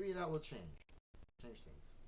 maybe that will change things.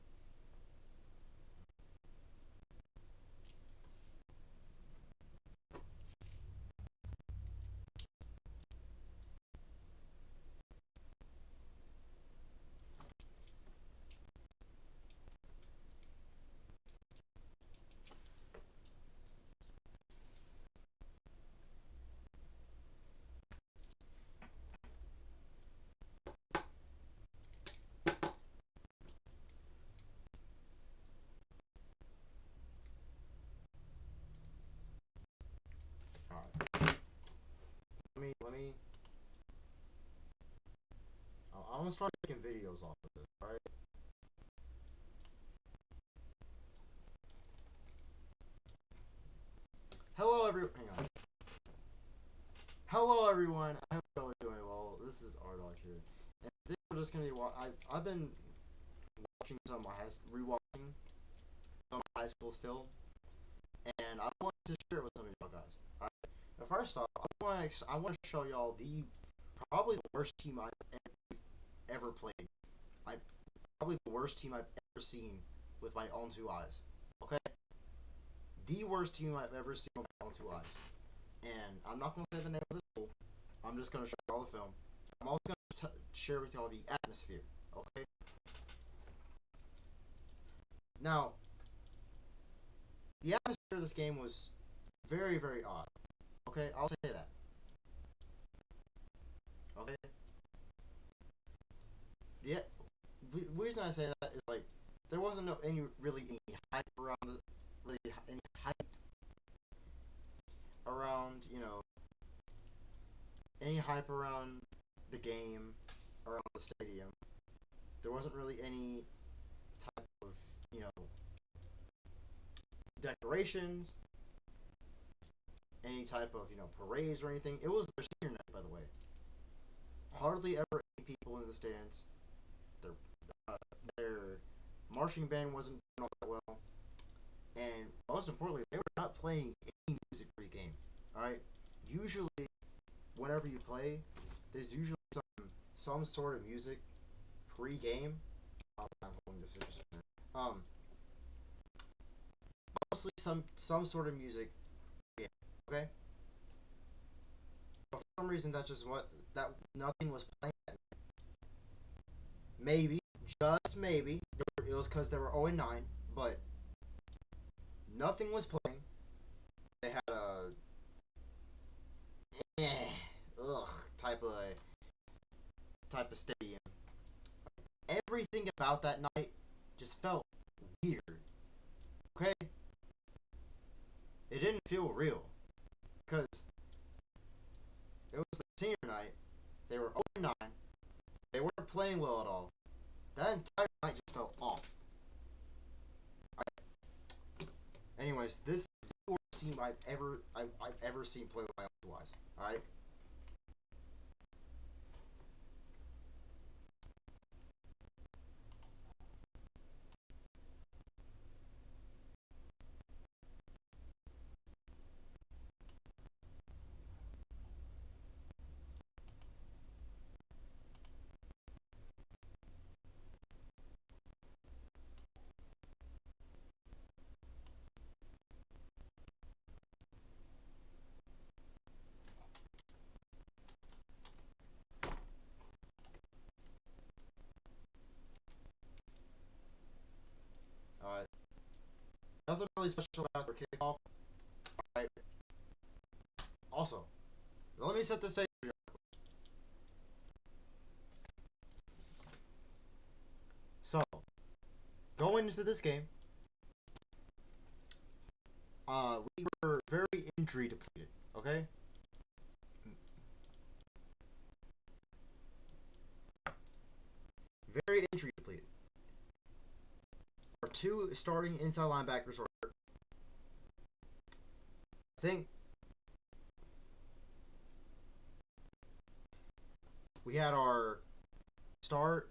All right. Let me. I'm gonna start making videos off of this. All right. Hello, everyone. Hang on. Hello, everyone. I hope you're all doing well. This is Ardog here, and today we're just gonna be. I've been watching some of my rewatching some of my high school's film, and I wanted to share it with some of y'all guys. All right. Now, first off, I want to show y'all the probably the worst team I've ever played. I Probably the worst team I've ever seen with my own two eyes. Okay, the worst team I've ever seen with my own two eyes. And I'm not going to say the name of the school. I'm just going to show you all the film. I'm also going to share with y'all the atmosphere. Okay. Now, the atmosphere of this game was very, very odd. Okay, I'll say that. Okay. The reason I say that is like there wasn't any really any hype around really any hype around any hype around the game, around the stadium. There wasn't really any type of decorations, any type of parades or anything. It was their senior night, by the way. Hardly ever any people in the stands. Their uh, their marching band wasn't doing all that well, and most importantly, they were not playing any music pre-game. All right. Usually, whenever you play, there's usually some sort of music pre-game. I'm holding this. Um, Mostly some sort of music. Yeah. Okay. But for some reason, that's just what that nothing was playing. Maybe, just maybe, it was because they were 0-9, but nothing was playing. They had a eh, ugh type of stadium. Everything about that night just felt weird. Okay, it didn't feel real because it was the senior night. They were 0-9. They weren't playing well at all. That entire night just felt off. Anyways, this is the worst team I've ever seen play with my own eyes. All right. Uh, Nothing really special about their kickoff. All right. Also, let me set the stage. So, going into this game, we were very injury depleted. Okay. Very injury depleted. Our two starting inside linebackers were hurt. I think we had our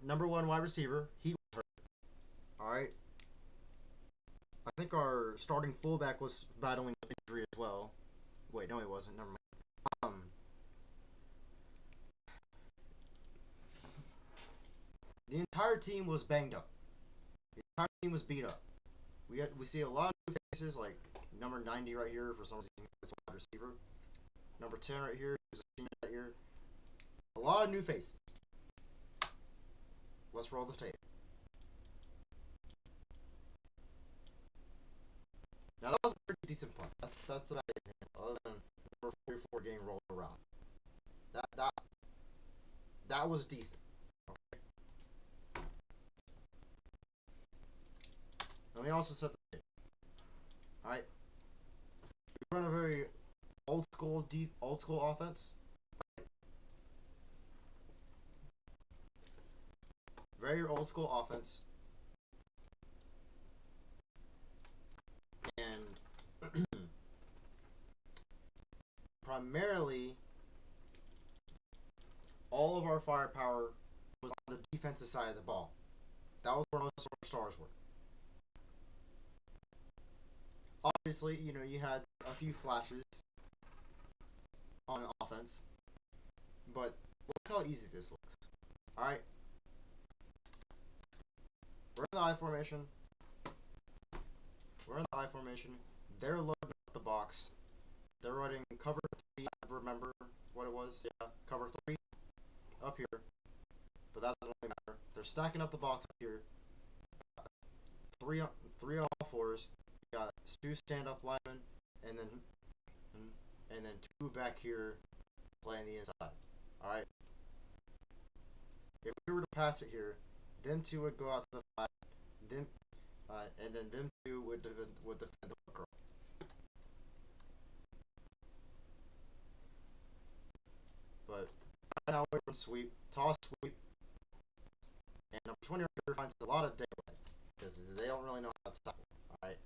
number one wide receiver. He was hurt. All right. I think our starting fullback was battling with injury as well. Wait, no, he wasn't. Never mind. Um, The entire team was banged up. The entire team was beat up. We see a lot of new faces, like number 90 right here for some reason he's a wide receiver. Number 10 right here, who's a senior that year. A lot of new faces. Let's roll the tape. Now that was a pretty decent punt. That's about it. Other than number 44 getting rolled around. That that that was decent. Okay. Let me also set the tape. All right. We run a very old school offense. Very old school offense. And primarily all of our firepower was on the defensive side of the ball. That was where most of our stars were. Obviously, you had a few flashes on offense, but look how easy this looks. All right, we're in the I formation. We're in the I formation. They're loading up the box. They're running cover three. I remember what it was. Yeah, cover three up here, but that doesn't really matter. They're stacking up the box up here. Three on all fours. You got two stand-up linemen, and then two back here playing the inside. All right. If we were to pass it here, them two would go out to the flat, them, and then them two would defend the hook row. But right now we're in sweep, toss sweep, and number 20 right here finds a lot of daylight because they don't really know how to tackle. All right.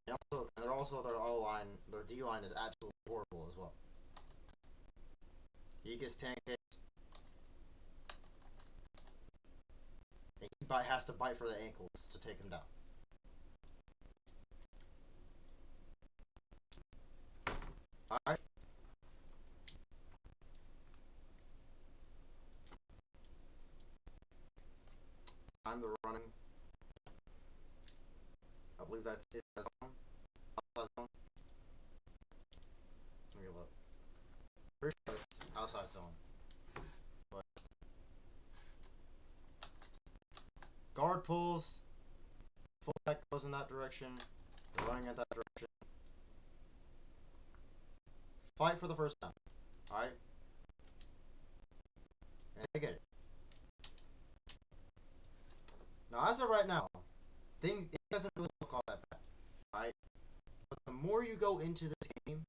And they're also their O line, their D line is absolutely horrible as well. He gets pancaked. And he has to bite for the ankles to take him down. Alright. Time the running. I believe that's it. That's on. Outside zone. Let me look. Pretty sure it's outside zone. But guard pulls. Fullback goes in that direction. They're running in that direction. Fight for the first down. Alright? And they get it. Now, as of right now, it doesn't really look all that bad. Alright? But the more you go into this game,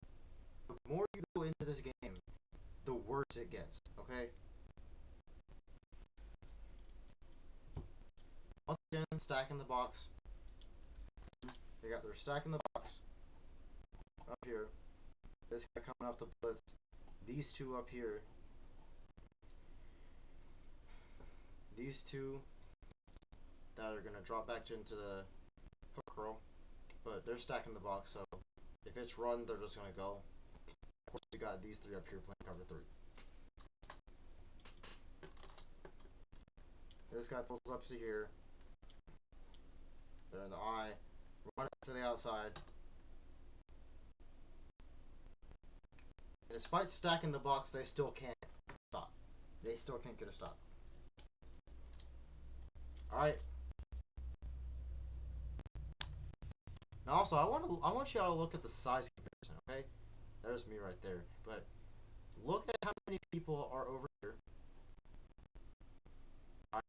the worse it gets. Okay? Once again, stacking the box. They're stacking the box up here. This guy coming up the blitz. These two up here. These two that are gonna drop back into the hook row, but they're stacking the box. So if it's run, they're just gonna go. Of course, you got these three up here playing cover three. This guy pulls up to here. They're in the eye. Run it to the outside. And despite stacking the box, they still can't stop. They still can't get a stop. Alright. Now also, I want you all to look at the size comparison, okay? There's me right there. But look at how many people are over here. Alright.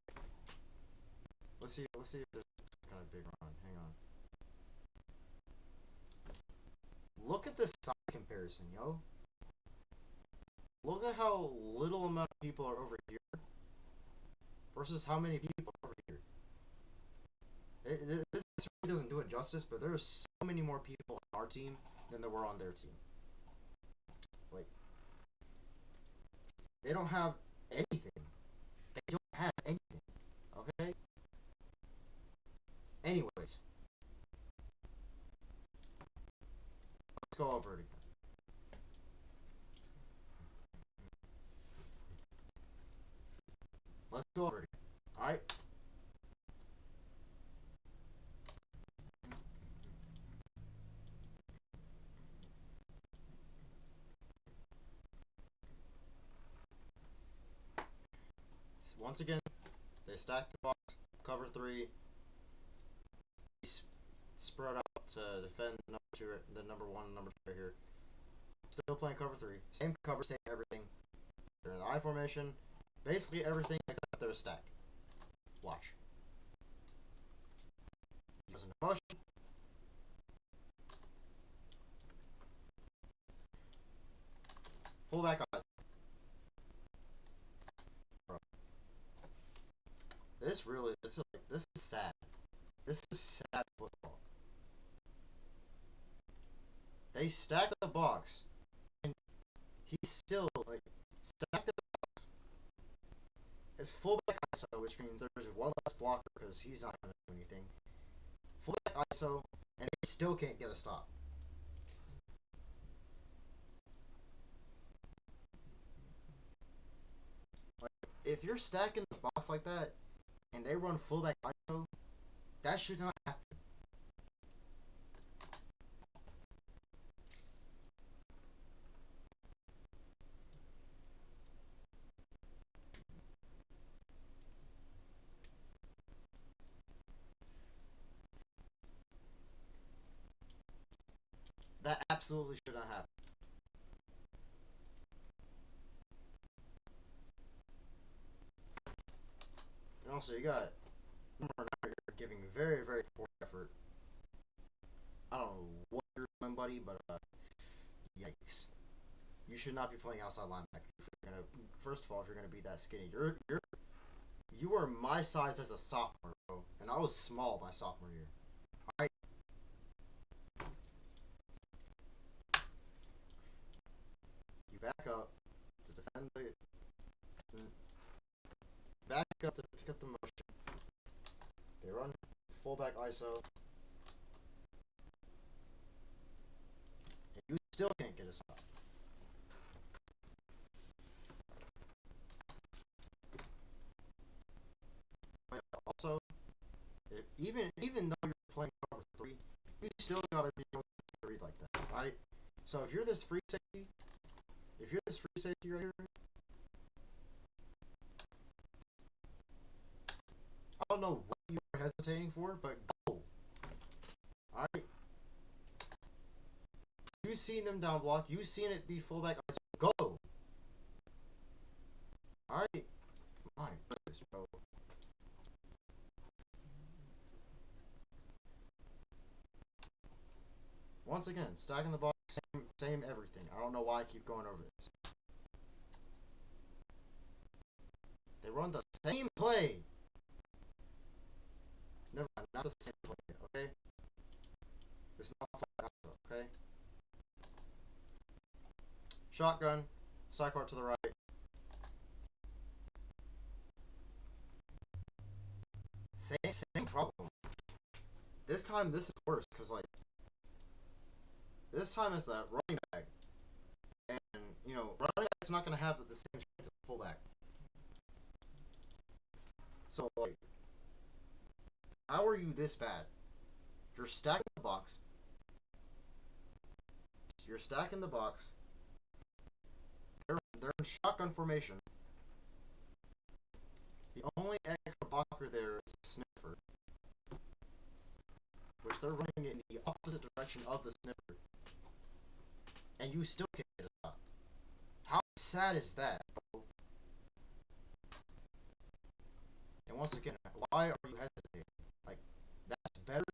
Let's see if there's kind of big run. Hang on. Look at this size comparison, yo. Look at how little amount of people are over here versus how many people are over here. This really doesn't do it justice, but there are so many more people on our team than there were on their team. Like, they don't have anything. They don't have anything. Okay? Anyways, let's go over it again. Let's go over it. All right. So once again, they stack the box, cover three, spread out to defend the number two, the number one, and number two right here. Still playing cover three, same cover, same everything. They're in the I formation, basically everything except they're stacked. Watch. He goes into motion. Fullback eyes. Bro. This is sad. This is sad football. They stack the box, and he's still like stacked the box. It's fullback ISO, which means there's one less blocker because he's not gonna do anything. Fullback ISO, and they still can't get a stop. Like, if you're stacking the box like that, and they run fullback ISO, that should not happen. That absolutely should not happen. And also, you got number 9 here giving very, very poor effort. I don't know what you're doing, buddy, but yikes. You should not be playing outside linebacker. If you're gonna, first of all, if you're gonna be that skinny, you are my size as a sophomore, bro, and I was small my sophomore year. All right. You back up to defend the, back up to pick up the motion. They run fullback ISO, and you still can't get a stop. Also, even though you're playing cover three, you still gotta be able to read like that, right? So if you're this free safety, right here, I don't know what you are hesitating for, but go. All right. You seen them down block. You seen it be fullback. Go. All right. My goodness, bro. Once again, stacking the box, same everything. I don't know why I keep going over this. They run the same play. Never mind, not the same play, okay? It's not flat out, okay? Shotgun, sidecar to the right. Same problem. This time, this is worse, because, like, this time it's that running back. And, you know, running back's not going to have the same strength as the fullback. So, like, how are you this bad? You're stacking the box. You're stacking the box. They're in shotgun formation. The only extra blocker there is a sniffer, which they're running in the opposite direction of the sniffer. And you still can't get a stop. How sad is that, bro? And once again, why are you hesitating? Like, that's better.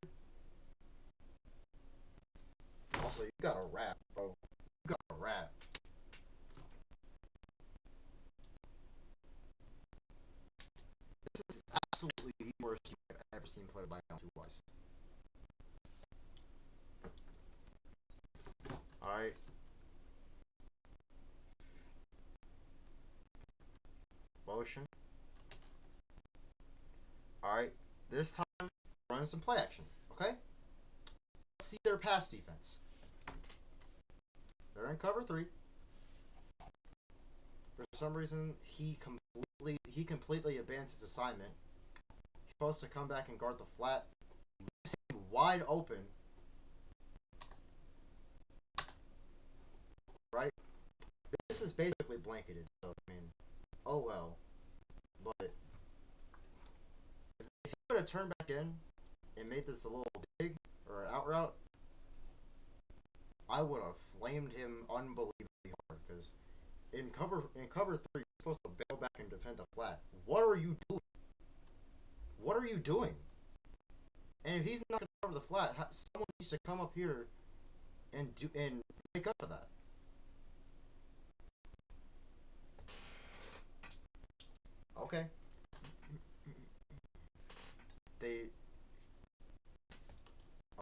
Also, you got a wrap, bro. You got a wrap. This is absolutely the worst team I've ever seen play by down two wise. Alright. Motion. Alright. This time, run some play action. Okay? Let's see their pass defense. They're in cover three. For some reason, he completely completely abandons his assignment. He's supposed to come back and guard the flat, leaves him wide open, right? This is basically blanketed, so I mean, oh well. But if he would have turned back in and made this a little dig or an out route, I would have flamed him unbelievably hard because in cover three, you're supposed to bail back and defend the flat. What are you doing? What are you doing? And if he's not gonna cover the flat, someone needs to come up here and make up for that. Okay. They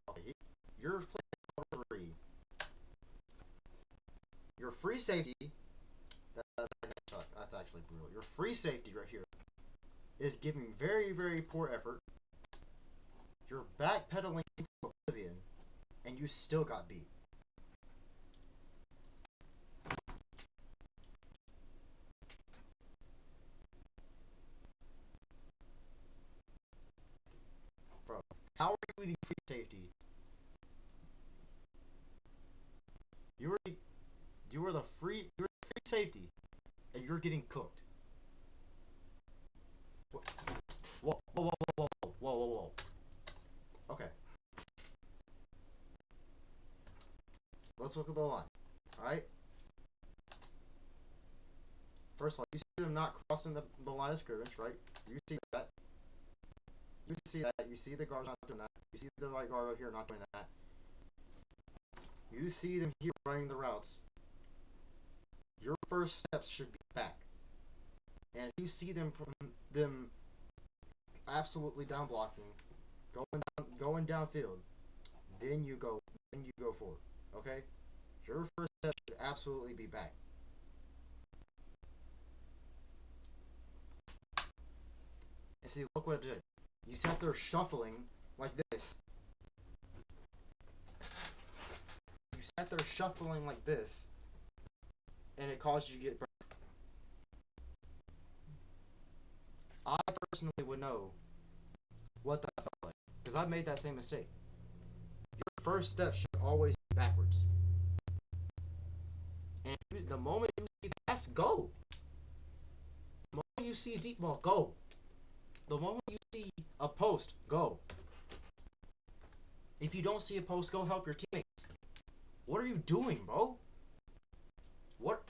okay. You're playing cover three. Your free safety. That's actually brutal. Your free safety right here is giving very very poor effort. You're backpedaling into oblivion, and you still got beat. Bro, how are you the free safety? You were the free safety, and you're getting cooked. Whoa, whoa, whoa, whoa, whoa, whoa, whoa, whoa. Okay, let's look at the line. All right. First of all, you see them not crossing the line of scrimmage, right? You see that. You see that. You see the guards not doing that. You see the right guard right here not doing that. You see them here running the routes. Your first steps should be back. And if you see them absolutely down blocking, going downfield, then you go forward. Okay? Your first step should absolutely be back. And see, look what it did. You sat there shuffling like this. You sat there shuffling like this, and it caused you to get burnt. I personally would know what that felt like because I made that same mistake. Your first step should always be backwards. And the moment you see pass, go. The moment you see a deep ball, go. The moment you see a post, go. If you don't see a post, go help your teammates. What are you doing, bro? What?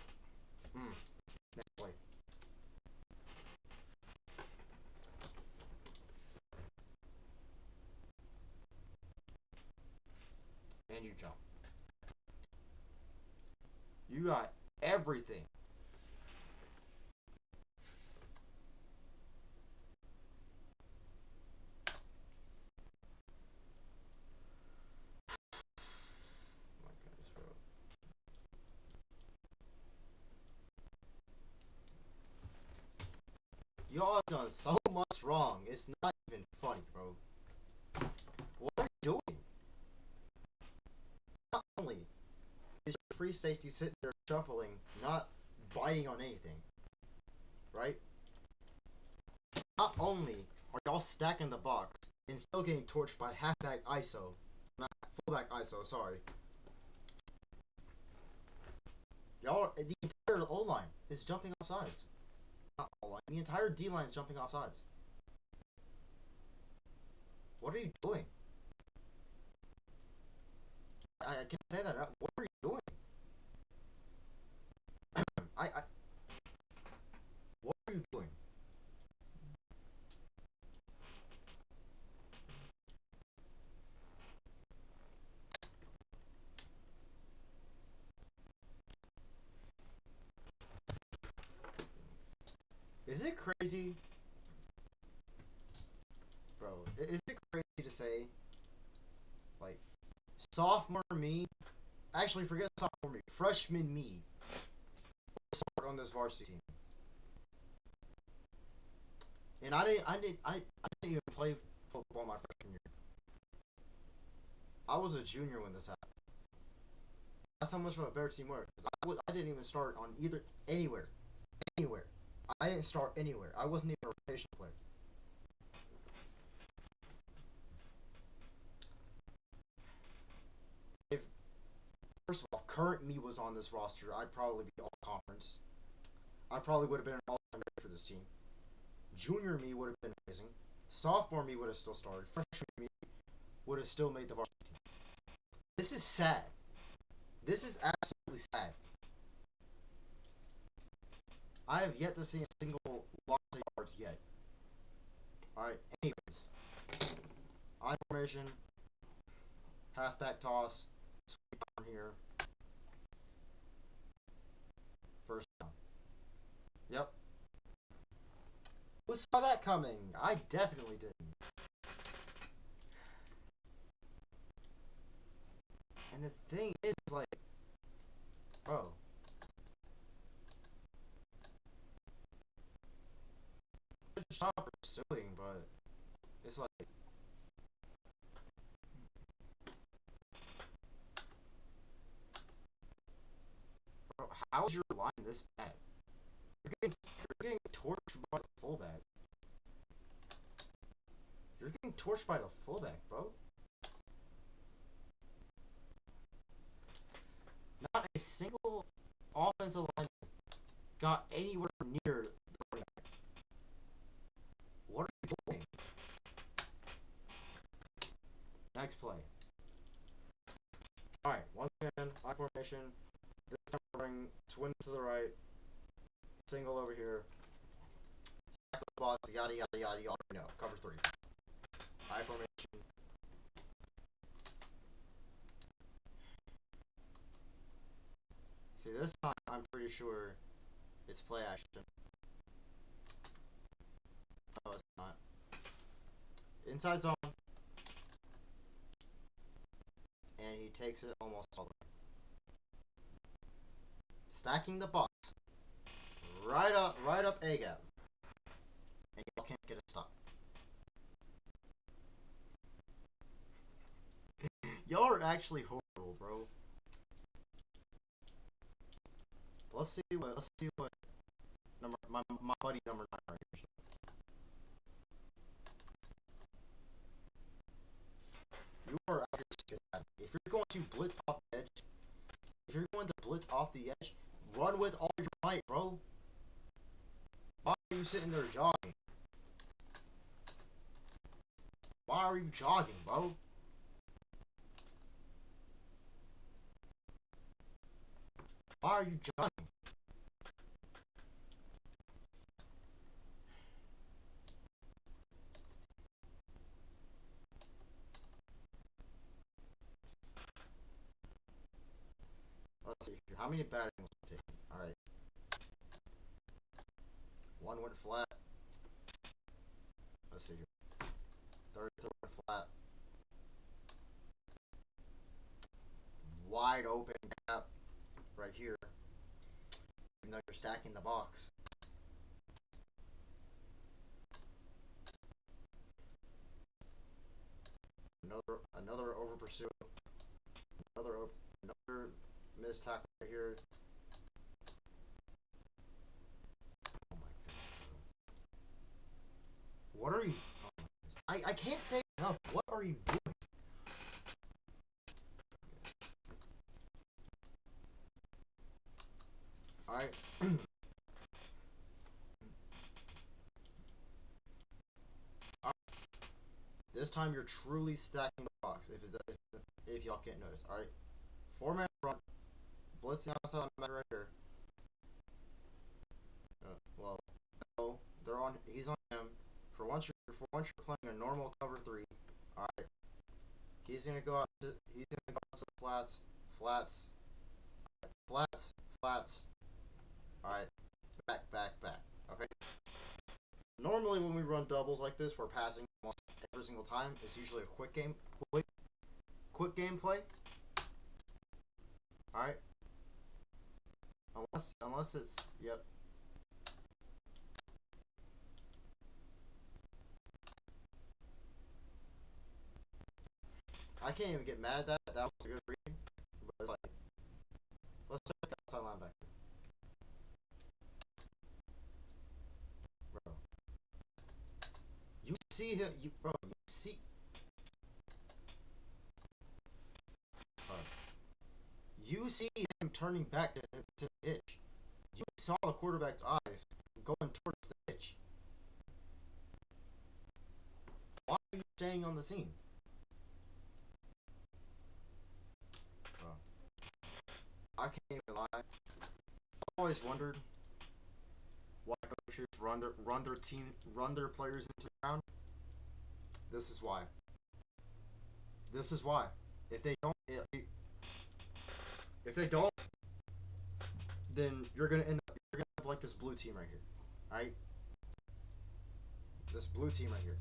Next play. And you jump. You got everything. Oh my goodness, bro. Y'all have done so much wrong. It's not even funny, bro. What are you doing? Not only is your free safety sitting there shuffling, not biting on anything, right? Not only are y'all stacking the box and still getting torched by halfback ISO, not fullback ISO, sorry. Y'all, the entire O line is jumping off sides. Not O line, the entire D line is jumping off sides. What are you doing? I can't say that. What are you doing? I what are you doing? Is it crazy, bro? Is it crazy to say, like, sophomore me? Actually, forget sophomore me. Freshman me will start on this varsity team, and I didn't even play football my freshman year. I was a junior when this happened. That's how much of a better team we were. 'Cause I didn't even start on anywhere. I didn't start anywhere. I wasn't even a rotation player. If first of all, current me was on this roster, I'd probably be all conference. I probably would have been an all-time for this team. Junior me would have been amazing. Sophomore me would have still started. Freshman me would have still made the varsity team. This is sad. This is absolutely sad. I have yet to see a single loss of yards yet. Alright, anyways. I formation, halfback toss, sweep down here, first down. Yep. Who saw that coming? I definitely didn't. And the thing is, like, bro, good job pursuing, but it's like, bro, how is your line this bad? You're getting torched by the fullback. You're getting torched by the fullback, bro. Not a single offensive lineman got anywhere near the running back. What are you doing? Next play. Alright, once again, I formation. This time we're running twin to the right. Single over here. Stack the box, yada yada yada yada. No, cover 3. I formation. See, this time I'm pretty sure it's play action. No, it's not. Inside zone. And he takes it almost all the way. Stacking the box. Right up A gap. And y'all can't get a stop. Y'all are actually horrible, bro. Let's see what number my buddy number 9 right here. You are out here scared. If you're going to blitz off the edge, if you're going to blitz off the edge, run with all your might, bro. Why are you sitting there jogging? Why are you jogging, bro? Why are you jogging? Let's see here. How many batting was taken? Alright. One went flat. Let's see here. Third went flat. Wide open gap right here. Even though you're stacking the box. Another over pursuit. Another missed tackle right here. Oh my goodness, bro. What are you? Oh I can't say enough. What are you doing? Alright. This time you're truly stacking the box. If y'all can't notice, all right. 4-man front, blitzing outside on the mat right here. Well, no, they're on. He's on him. For once you're playing a normal cover 3. All right. He's gonna go out. He's gonna go out to the flats, flats. All right. Back. Okay. Normally when we run doubles like this, we're passing almost every single time. It's usually a quick gameplay. All right. Unless it's yep. I can't even get mad at that. That was a good reading. But it's like, let's check the outside linebacker. see him, bro. You see, bro, you see him turning back to the pitch. You saw the quarterback's eyes going towards the pitch. Why are you staying on the scene? Bro, I can't even lie. I've always wondered why coaches run their players into the ground. This is why. This is why. If they don't, if they don't, then you're gonna have like this blue team right here, right? This blue team right here.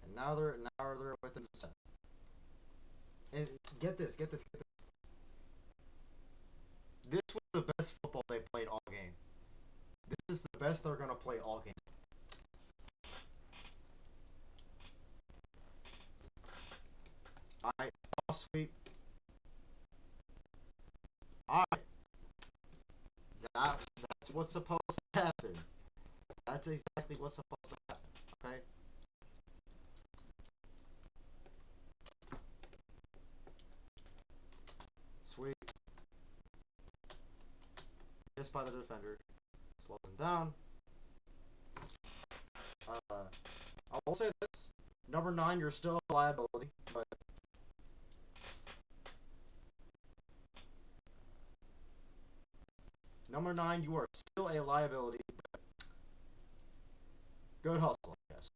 And now they're within the 10. And get this. This was the best football they played all game. This is the best they're gonna play all game. Alright, ball sweep. Alright, that's what's supposed to happen. That's exactly what's supposed to happen. Okay. Sweep. Missed by the defender. Slow them down. I will say this. Number 9, you're still a liability, but number 9, you are still a liability. Good hustle, I guess.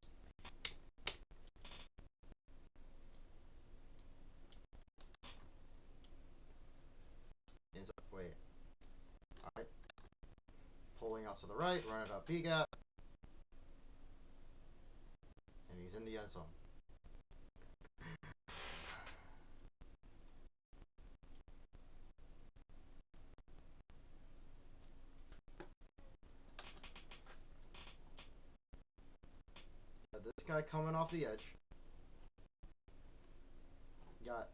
Wait. Alright. Pulling out to the right, run it up B gap. And he's in the end zone. This guy coming off the edge. Got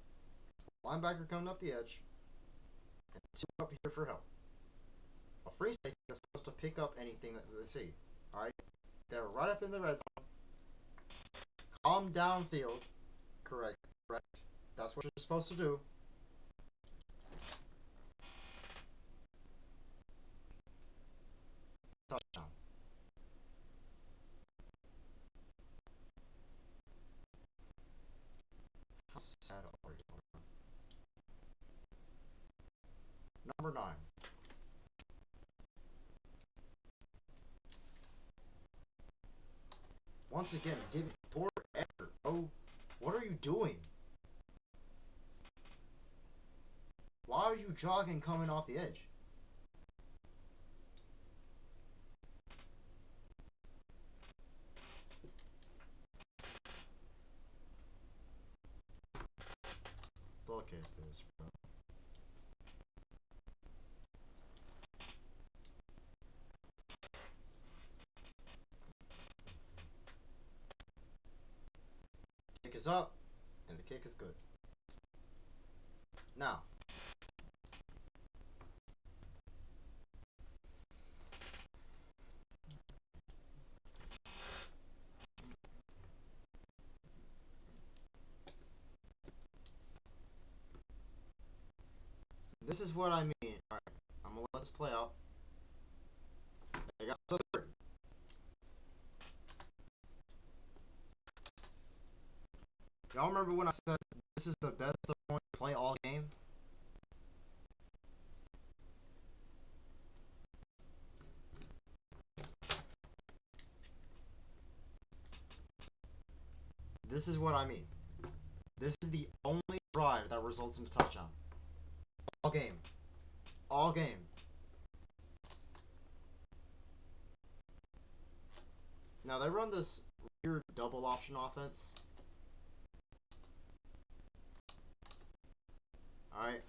linebacker coming up the edge. And 2 up here for help. A free safety that's supposed to pick up anything that they see. Alright? They're right up in the red zone. Calm downfield. Correct. That's what you're supposed to do. Touchdown. How sad are you? Number 9. Once again, give poor effort. Oh, what are you doing? Why are you jogging coming off the edge? Look at this, bro. Kick is up, and the kick is good. Now, this is what I mean. Alright, I'm gonna let this play out. They got to the 30. Y'all remember when I said this is the best they're going to play all game? This is what I mean. This is the only drive that results in a touchdown. All game. All game. Now, they run this weird double option offense. Alright.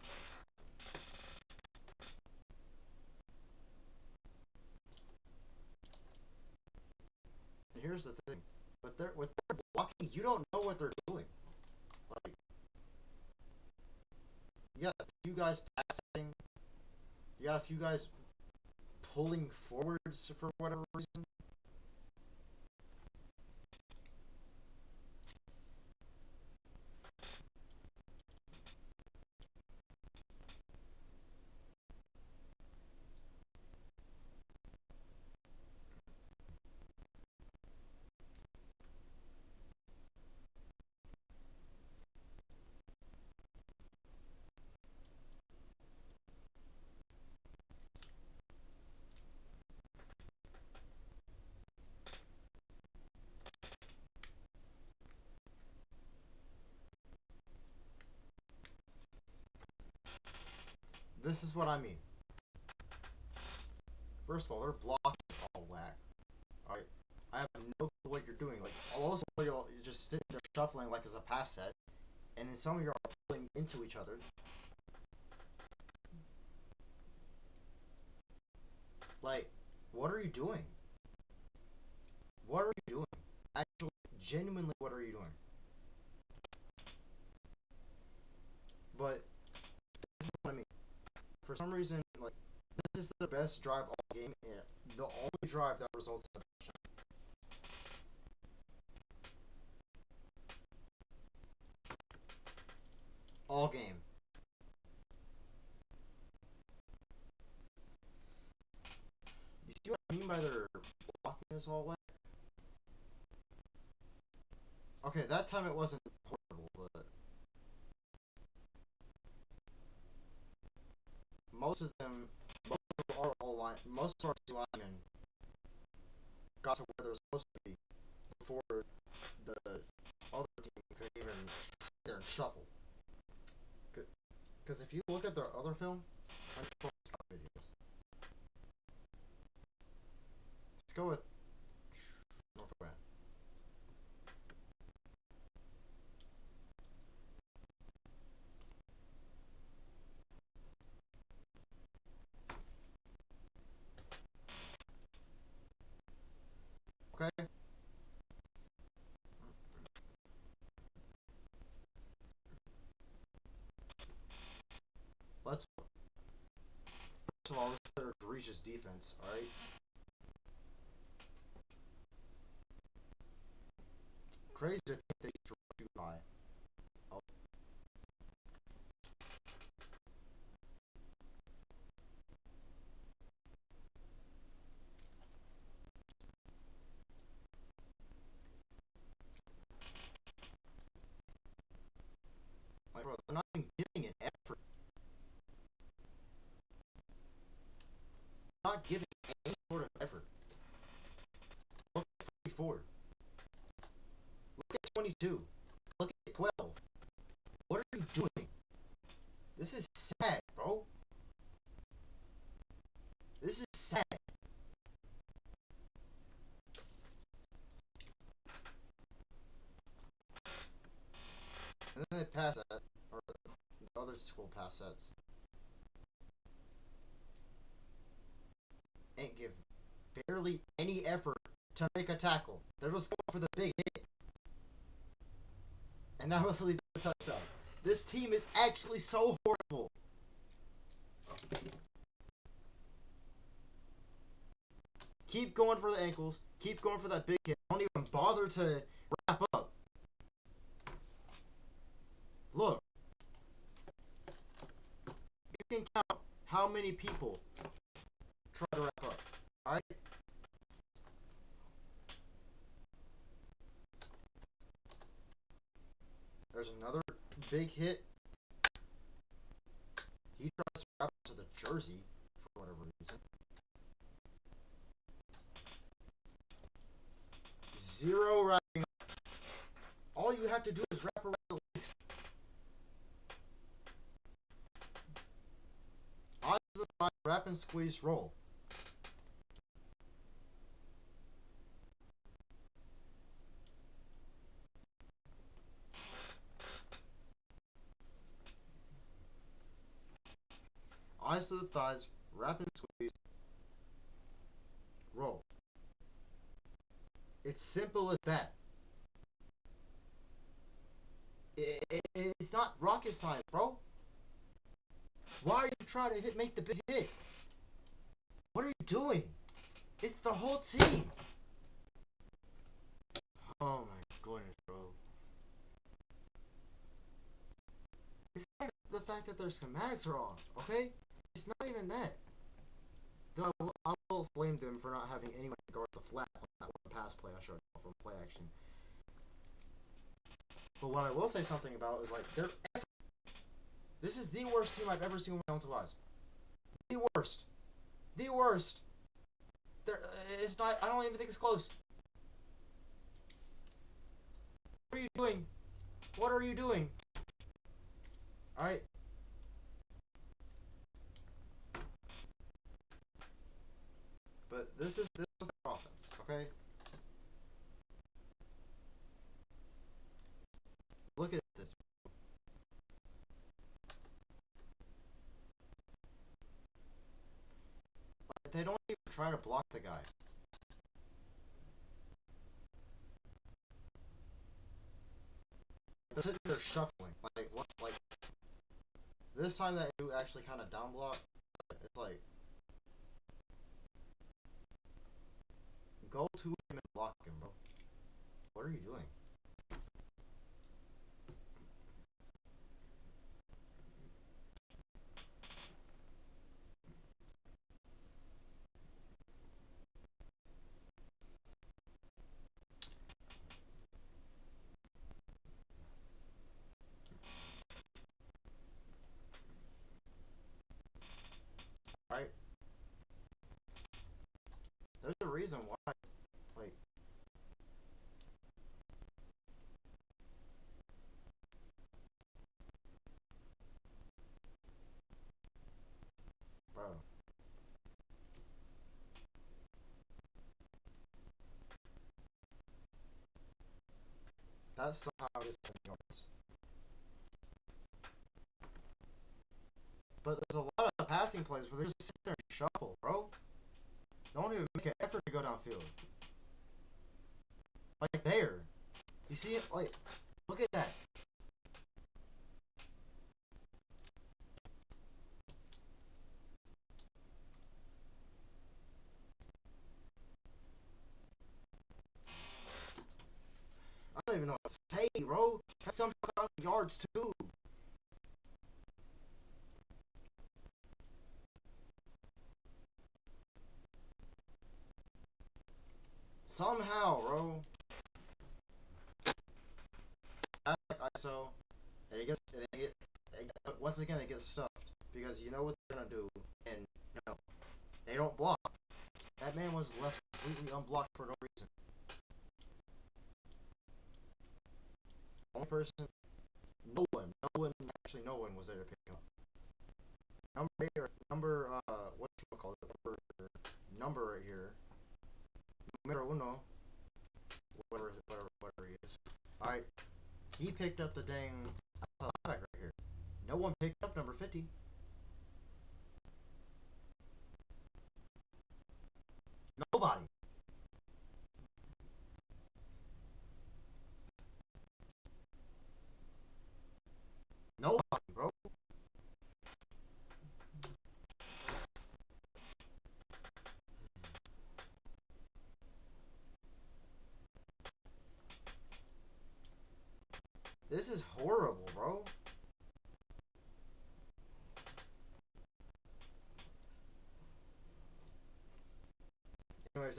And here's the thing. With their blocking, you don't know what they're doing. Like, you got a few guys passing. You got a few guys pulling forwards for whatever reason. This is what I mean. First of all, their block is all whack. Alright? I have no clue what you're doing. Like, also, you're just sitting there shuffling like it's a pass set, and then some of you are pulling into each other. Like, what are you doing? What are you doing? Actually, genuinely, what are you doing? But this is what I mean. For some reason, like, this is the best drive all game, and the only drive that results in a touchdown. All game. You see what I mean by their blocking is all whack? Okay, that time it wasn't horrible, but most of them, most of our linemen got to where they're supposed to be before the other team could even sit there and shuffle. Because if you look at their other film, I'm just pulling stop videos. Let's go with Northwest. Okay. Let's. First of all, this is their egregious defense. All right. Crazy to think they should too high. Oh. Like, bro, they're not even giving an effort. Not giving any sort of effort. Look at 44. Look at 22. Look at 12. What are you doing? This is sad, bro. This is sad. And then they pass that, or the other school pass sets. Ain't give barely any effort to make a tackle. They're just going for the big hit. And that was leads to a touchdown. This team is actually so horrible. Keep going for the ankles. Keep going for that big hit. Don't even bother to wrap up. Look. You can count how many people try to wrap up. Alright? There's another big hit. He tries to wrap up to the jersey for whatever reason. Zero wrapping up. All you have to do is wrap around the legs. On to the side, wrap and squeeze, roll. Eyes to the thighs, wrap and squeeze, roll. It's simple as that. It's not rocket science, bro. Why are you trying to make the big hit? What are you doing? It's the whole team. Oh my goodness, bro. It's not the fact that their schematics are off, okay? It's not even that. Though I will blame them for not having anyone guard the flat on that one pass play I showed from play action. But what I will say something about is like their effort. This is the worst team I've ever seen with my own two eyes. The worst. The worst. It's not. I don't even think it's close. What are you doing? What are you doing? All right. But this was their offense, okay? Look at this. Like, they don't even try to block the guy. They're sitting there shuffling. Like what? Like this time that you actually kind of down block. It's like go to him and block him, bro. What are you doing? Right? There's a reason why. Like, bro. That's somehow is 7 yards. But there's a lot of passing plays where they just sit there and shuffle, bro. Don't even make an effort to go downfield. Like there. You see it? Like, look at that. I don't even know what to say, bro. That's some yards too. Somehow, bro. I like ISO, and once again it gets stuffed because you know what they're gonna do, and no, they don't block. That man was left completely unblocked for no reason. Only person, actually no one was there to pick him up. Number right here, numero uno, whatever he is. All right, he picked up the dang linebacker right here. No one picked up number 50. Nobody. Nobody, bro. This is horrible, bro.